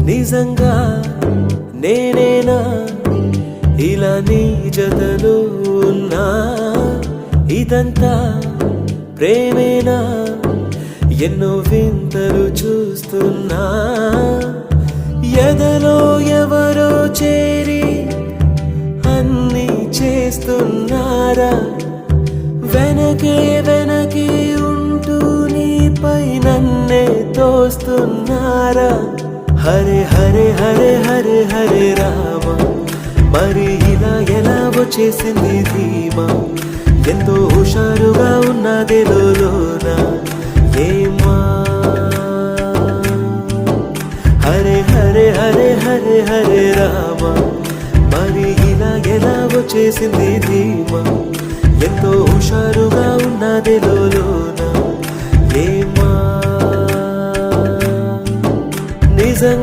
నిజంగా నేనేనా ఇలా నీ జతలో ఉన్నా ఇదంతా ప్రేమేనా ఎన్నో వింతలు చూస్తున్నా ఎదలో ఎవరో చేరి అన్నీ చేస్తున్నారా వెనకే వెనకే ఉంటూ నీపై నన్నే తోస్తున్నారా హరే హరే హరే హరే హరే రామ మరి ఇలా ఎలా వచ్చేసింది ధీమా ఎంతో హుషారుగా ఉన్నది లోన ఏమా హరే హరే హరే హరే హరే రామ మరి ఇలా ఎలా వచ్చేసింది ధీమా ఎంతో హుషారుగా ఉన్నది లోన ఏమా